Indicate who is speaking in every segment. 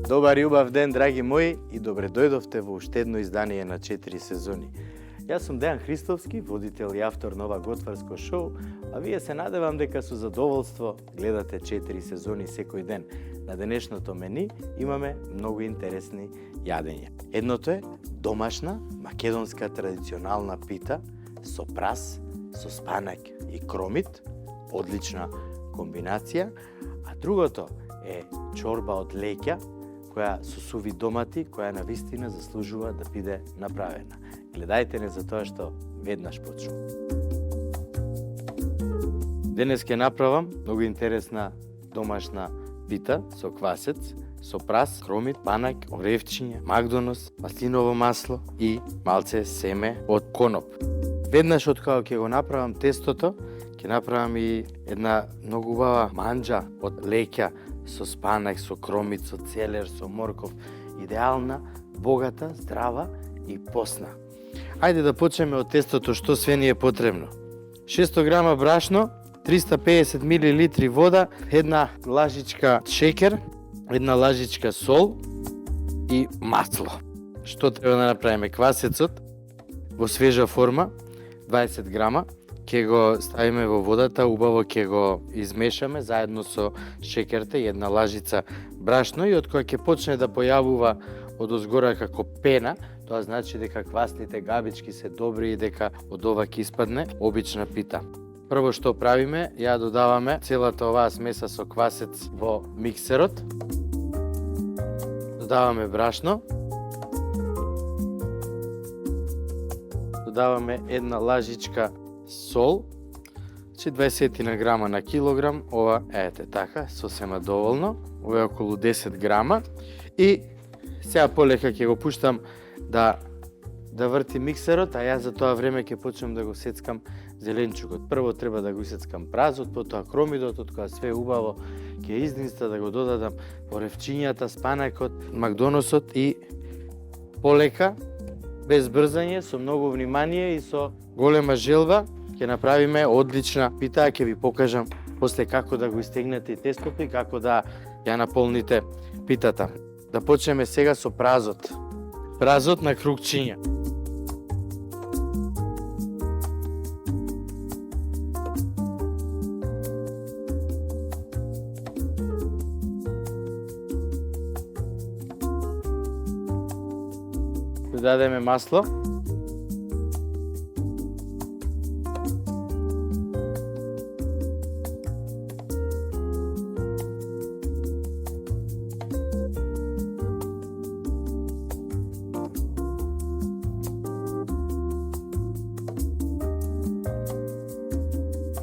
Speaker 1: Добар и убав ден, драги мои, и добре дојдовте во уште едно издание на 4 сезони. Јас сум Дејан Христовски, водител и автор на ова готварско шоу, а вие се надевам дека со задоволство гледате 4 сезони секој ден. На денешното мени имаме многу интересни јадења. Едното е домашна македонска традиционална пита со прас, со спанак и кромит, одлична комбинација, а другото е чорба од леќа, која со суви домати, која навистина заслужува да биде направена. Гледајте не за тоа што веднаш почнува. Денес ќе направам многу интересна домашна пита со квасец, со прас, кромит, панак, оревчиња, магдонос, маслиново масло и малце семе од коноп. Веднаш од кога ќе го направам тестото, ќе направам и една многу убава манџа од леќа со спанак, со кромит, со целер, со морков. Идеална, богата, здрава и посна. Ајде да почнеме од тестото, што све ни е потребно. 600 грама брашно, 350 мл вода, една лажичка шеќер, една лажичка сол и масло. Што треба да направиме? Квасецот во свежа форма, 20 грама, ќе го ставиме во водата, убаво ќе го измешаме заедно со шеќерта и една лажица брашно и од кога ќе почне да појавува одозгора како пена, тоа значи дека квасните габички се добри и дека од ова ќе испадне обична пита. Прво што правиме, ја додаваме целата оваа смеса со квасец во миксерот. Додаваме брашно. Додаваме една лажичка сол, 20 на грама на килограм, ова ете така, сосема доволно, ова е околу 10 грама и сега полека ќе го пуштам да врти миксерот, а јас за тоа време ќе почнем да го сецкам зеленчукот. Прво треба да го сецкам празот, потоа кромидот, од кога све убаво ќе изнинста, да го додадам оревчињата, спанакот, магдоносот и полека, без брзање, со многу внимание и со голема желба, ќе направиме одлична пита, ќе ви покажам после како да го истегнете тестото и како да ја наполните питата. Да почнеме сега со празот. Празот на крукчиња. Додадеме масло.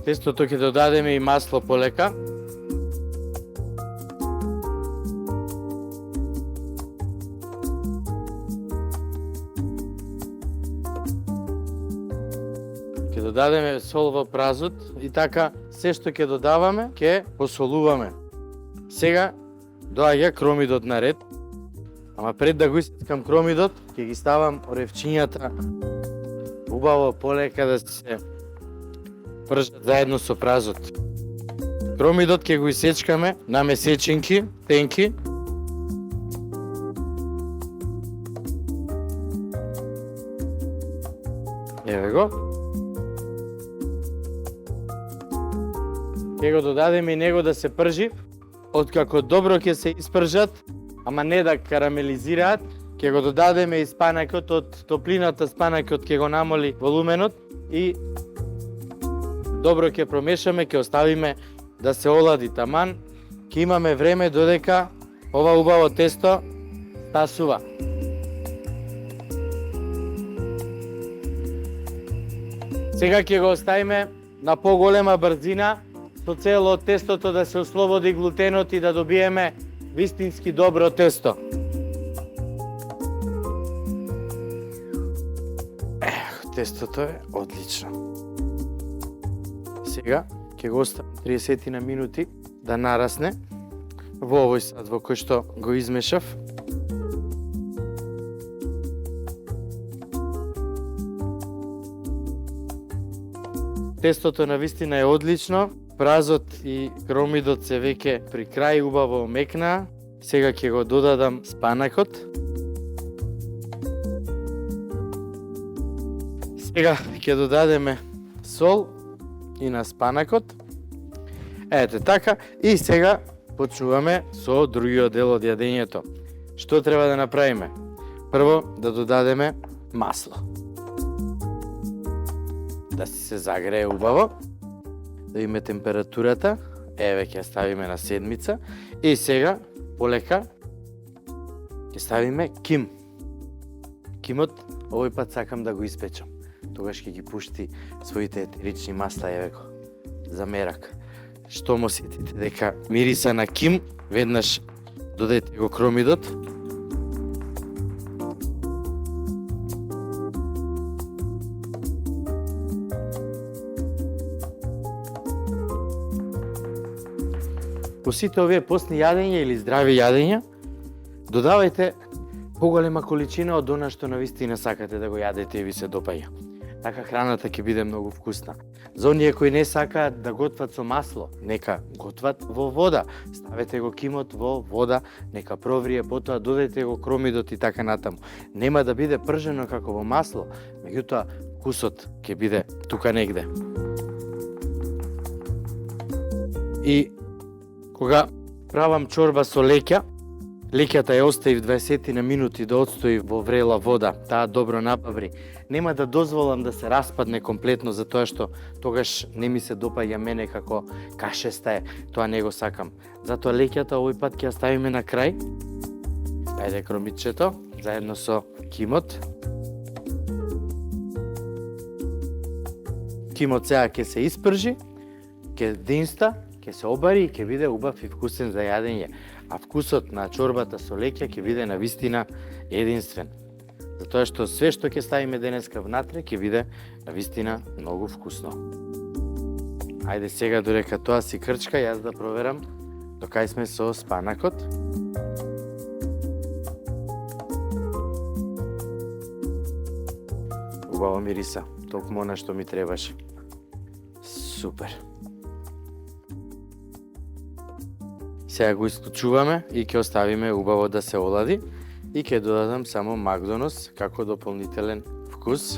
Speaker 1: Тестото ќе додадеме и масло полека. Ќе додадеме сол во празот и така се што ќе додаваме ќе посолуваме. Сега доаѓа кромидот на ред. Ама пред да го исецкам кромидот, ќе ги ставам оревчињата убаво полека да се пржат заедно со празот. Кромидот ќе го исечкаме на месечинки, тенки. Еве го. Ќе го додадеме и него да се пржи. Откако добро ќе се испржат, ама не да карамелизираат, ќе го додадеме и спанакот, од топлината спанакот ќе го намоли волуменот и добро ќе промешаме, ќе оставиме да се олади таман, ќе имаме време додека ова убаво тесто стасува. Сега ќе го оставиме на поголема брзина со цел од тестото да се ослободи глутенот и да добиеме вистински добро тесто. Тестото е одлично. Сега ќе го оставам 30 на минути да нарасне во овој сад во кој што го измешав. Тестото навистина е одлично, празот и кромидот се веќе при крај убаво мекна. Сега ќе го додадам спанакот. Сега ќе додадеме сол и на спанакот. Ете така, и сега почнуваме со другиот дел од јадењето. Што треба да направиме? Прво да додадеме масло. Да си се загрее убаво. Да видиме температурата. Еве ќе ставиме на седмица. И сега полека ќе ставиме ким. Кимот овој пат сакам да го испечам. Тогаш ќе ги пушти своите етерични масла, еве го, за мерак. Што му сетите дека мириса на ким, веднаш додете го кромидот. По сите овие постни јадења или здрави јадења, додавајте поголема количина од она што навистина сакате да го јадете и ви се допаѓа. Така храната ќе биде многу вкусна. За оние кои не сакаат да готват со масло, нека готват во вода. Ставете го кимот во вода, нека проврие, потоа додете го кромидот и така натаму. Нема да биде пржено како во масло, меѓутоа вкусот ќе биде тука негде. И кога правам чорба со леќа, леќата ја оставив 20 на минути да отстои во врела вода, таа добро напаври. Нема да дозволам да се распадне комплетно, затоа што тогаш не ми се допаѓа мене како кашеста е, тоа не го сакам. Затоа леќата овој пат ќе ја ставиме на крај. Ајде кромичето, заедно со кимот. Кимот сега ќе се испржи, ќе динста, ќе се обари и ќе биде убав и вкусен за јадење. А вкусот на чорбата со леќа ќе биде навистина единствен. Затоа што све што ќе ставиме денеска внатре ќе биде навистина многу вкусно. Ајде сега додека тоа си крчка, јас да проверам докај сме со спанакот. Убаво мириса, толку она што ми требаше. Супер. Сега го исклучуваме и ќе оставиме убаво да се олади и ќе додадам само Макдонос како дополнителен вкус.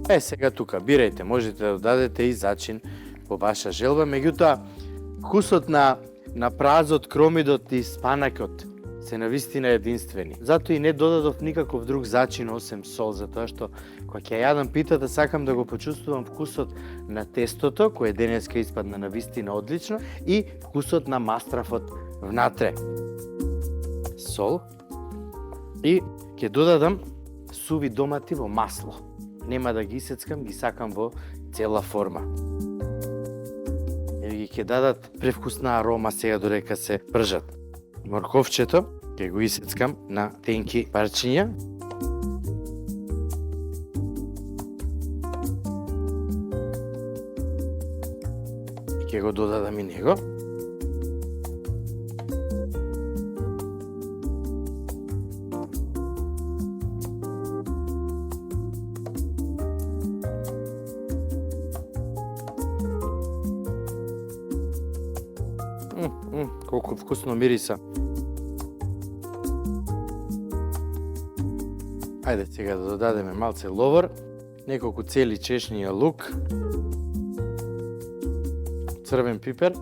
Speaker 1: Сега тука бирајте, можете да додадете и зачин по ваша желба, меѓутоа вкусот на празот, кромидот и спанакот се навистина единствени. Затоа и не додадов никаков друг зачин осем сол, затоа што кога ќе јадам питата сакам да го почувствувам вкусот на тестото, кое денеска испадна навистина одлично, и вкусот на мастрафот внатре. Сол. И ќе додадам суви домати во масло. Нема да ги исецкам, ги сакам во цела форма. Ги ќе дадат превкусна арома сега додека се пржат. Морковчето ќе го исецкам на тенки парчиња. И ќе го додадам и него. Колку вкусно мириса. Ајде сега да додадеме малце ловор, неколку цели чешњи лук, црвен пипер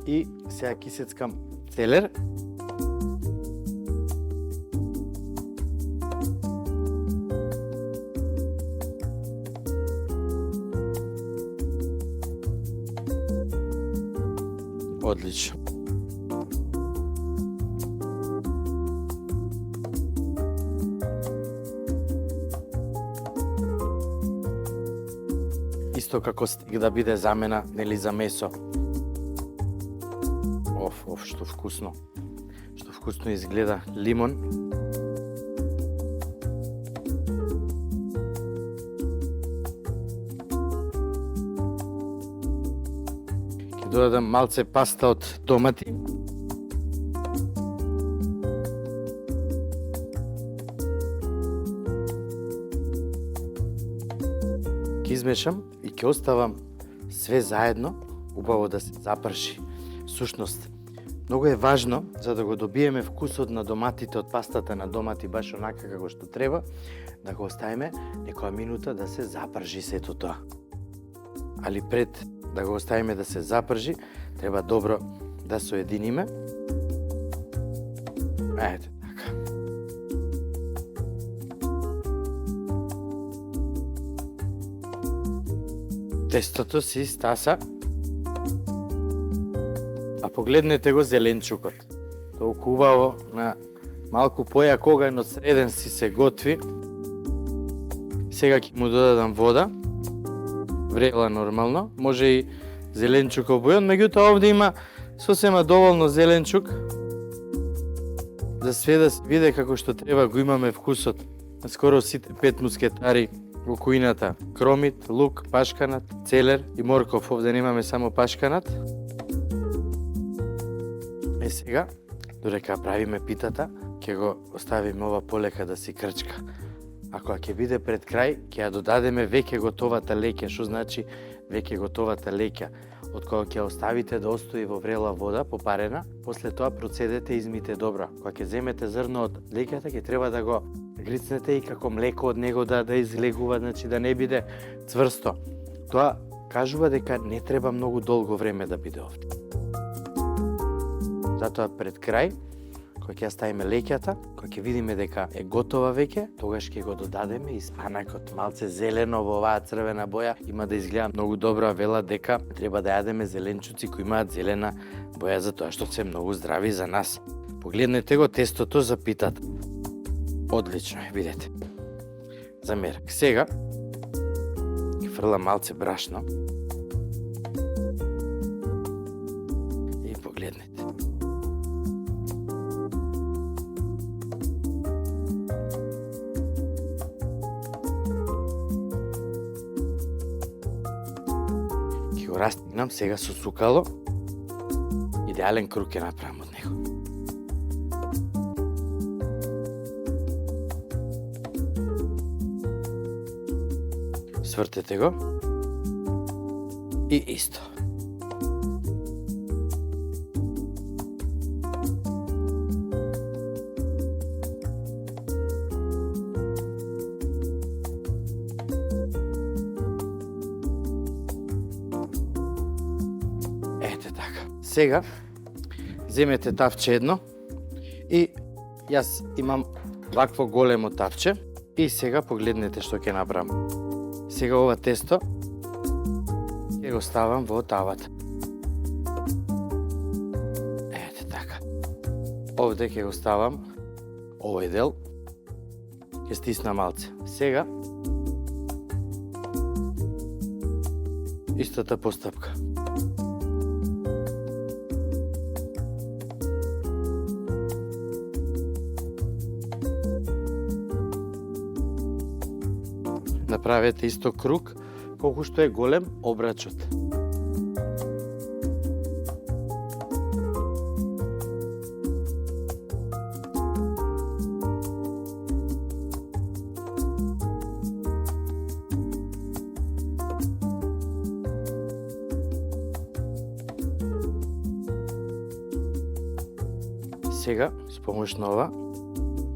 Speaker 1: и сега ќе исецкам целер. Одлично. Исто како стик да биде замена, нели, за месо. Што вкусно. Што вкусно изгледа лимон. Ќе додадам малце паста од домати. Ќе измешам и ќе оставам све заедно убаво да се запрши. Всушност, Многу е важно, за да го добиеме вкусот на доматите од пастата на домати баш онака како што треба, да го оставиме некоја минута да се запржи сето тоа. Али пред да го оставиме да се запржи, треба добро да соединиме. Ете така. Тестото си стаса. А погледнете го зеленчукот. Толку убаво на малку појак оган од среден си се готви. Сега ќе му додадам вода. Врела нормално. Може и зеленчуков бујон, меѓутоа овде има сосема доволно зеленчук. За све да се види како што треба го имаме вкусот на скоро сите 5 мускетари во кујната. Кромит, лук, пашканат, целер и морков. Овде немаме само пашканат. Е сега, додека правиме питата, ќе го оставиме ова полека да си крчка. Ако ќе биде пред крај, ќе ја додадеме веќе готовата леќа. Што значи веќе готовата леќа? Од кога ќе оставите да остои во врела вода, попарена, после тоа процедете и измите добро. Кога ќе земете зрно од леќата, ќе треба да го грицнете и како млеко од него да излегува, значи да не биде цврсто. Тоа кажува дека не треба многу долго време да биде овде. Затоа пред крај, кога ќе ставиме леќата, кога ќе видиме дека е готова веќе, тогаш ќе го додадеме и спанакот, малце зелено во оваа црвена боја, има да изгледа многу добро, вела дека треба да јадеме зеленчуци кои имаат зелена боја затоа што се многу здрави за нас. Погледнете го тестото за питата. Одлично е, видете. За мерак. Сега ќе фрлам малце брашно. И погледнете. Растигнам сега со сукало. Идеален круг ќе направам од него. Свртете го. И исто. Сега, земете тавче едно и јас имам вакво големо тавче и сега погледнете што ќе направам. Сега ова тесто ќе го ставам во тавата. Ете така. Овде ќе го ставам овој дел. Ќе стисна малце. Сега истата постапка. Направете исто круг, колку што е голем обрачот. Сега, с помош на ова,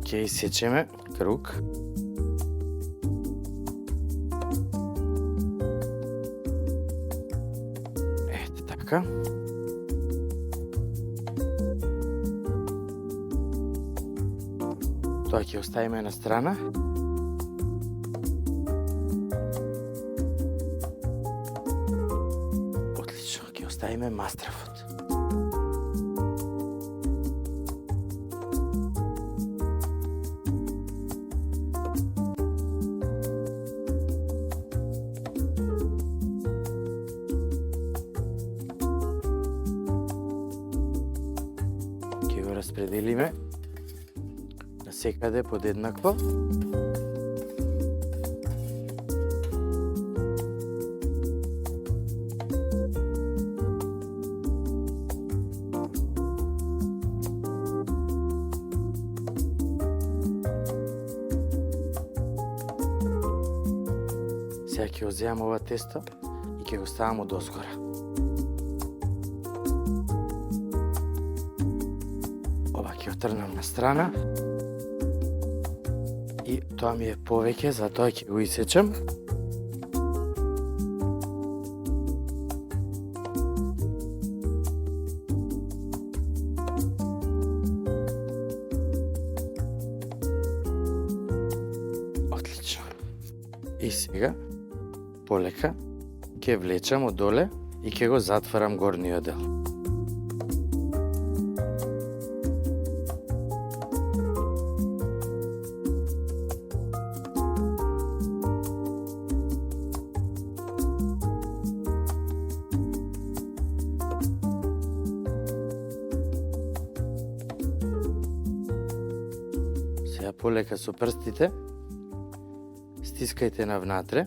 Speaker 1: ќе исечеме круг. Тоа ќе оставиме на страна. Отлично, ќе оставиме мастрафот. Распределиме на секаде подеднакво. Сега ќе го земам ова тесто и ќе го ставам од озгора. ќе отрнам на страна. И тоа ми е повеќе, затоа ќе го исечам. Отлично. И сега полека ќе влечам од доле и ќе го затварам горниот дел. Сега полека со прстите стискајте навнатре.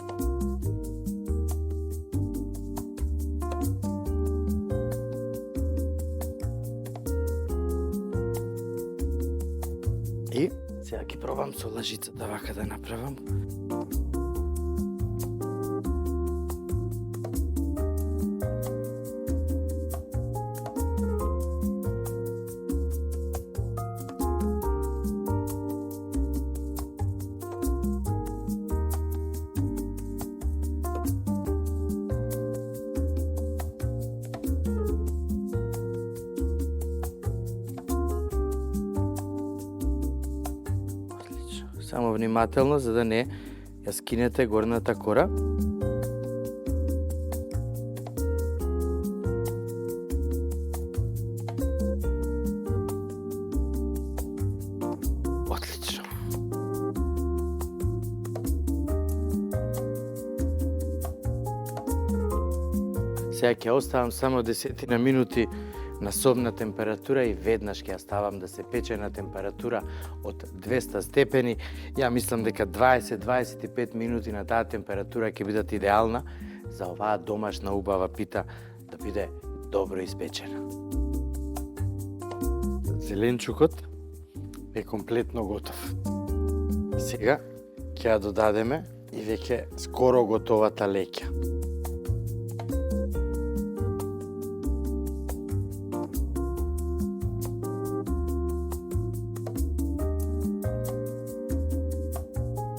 Speaker 1: И сега ќе пробам со лажицата вака да направам. Само внимателно, за да не ја скинете горната кора. Отлично. Сега ќе оставам само 10 минути на собна температура и веднаш ќе ја ставам да се пече на температура од 200 степени. Ја мислам дека 20-25 минути на таа температура ќе бидат идеална за оваа домашна убава пита да биде добро испечена. Зеленчукот е комплетно готов. Сега ќе ја додадеме и веќе скоро готовата леќа.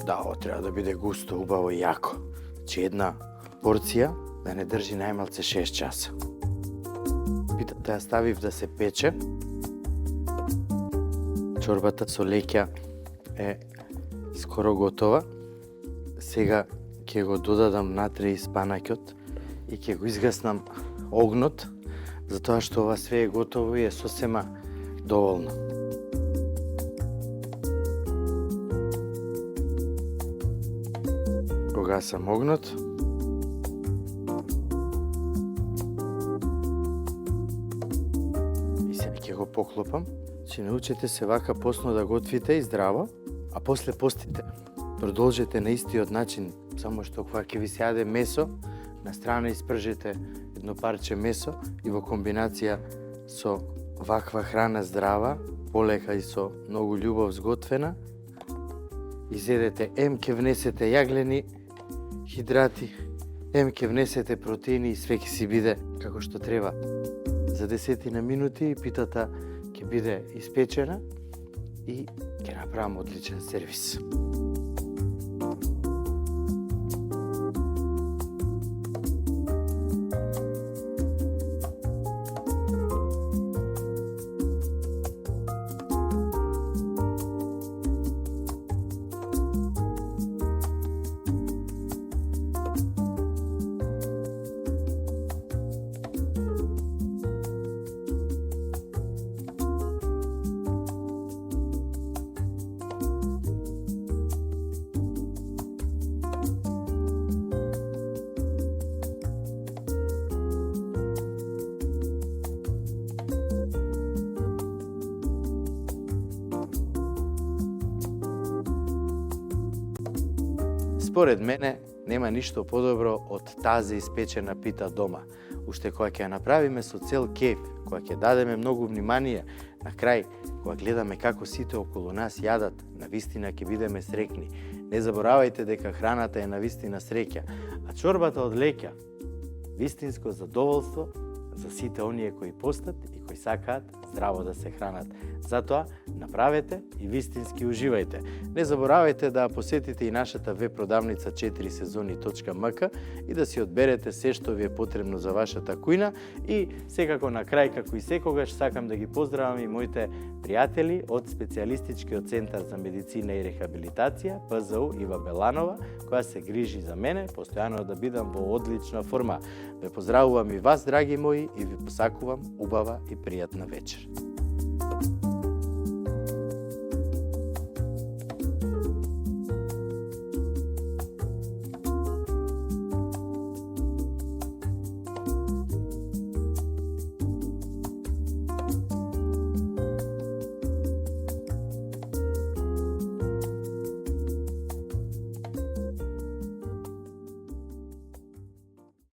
Speaker 1: Да, ово треба да биде густо, убаво и јако. Че една порција да не држи најмалце 6 часа. Питата ја ставив да се пече. Чорбата со леќа е скоро готова. Сега ќе го додадам натре и спанакот и ќе го изгаснам огнот, затоа што ова све е готово и е сосема доволно. Гасам огнот. И сега ќе го поклопам. Че научете се вака посно да готвите и здраво, а после постите. Продолжете на истиот начин, само што кога ќе ви се јаде месо, на страна испржете едно парче месо и во комбинација со ваква храна здрава, полека и со многу љубов сготвена, изедете, ќе внесете јаглени хидрати, ќе внесете протеини и све ќе си биде како што треба. За 10 минути питата ќе биде испечена и ќе направам одличен сервис. Според мене, нема ништо подобро од тази испечена пита дома. Уште кога ќе ја направиме со цел кеф, кога ќе дадеме многу внимание, на крај, кога гледаме како сите околу нас јадат, навистина ќе бидеме срекни. Не заборавајте дека храната е навистина среќа, а чорбата од леќа, вистинско задоволство за сите оние кои постат и кои сакаат здраво да се хранат. Затоа, направете и вистински уживајте. Не заборавајте да посетите и нашата веб-продавница 4сезони.mk и да си одберете се што ви е потребно за вашата кујна. И секако на крај, како и секогаш, сакам да ги поздравам и моите пријатели од Специјалистичкиот центар за медицина и рехабилитација, ПЗУ Ива Беланова, која се грижи за мене, постојано да бидам во одлична форма. Ве поздравувам и вас, драги мои, и ви посакувам убава и пријатна вечер.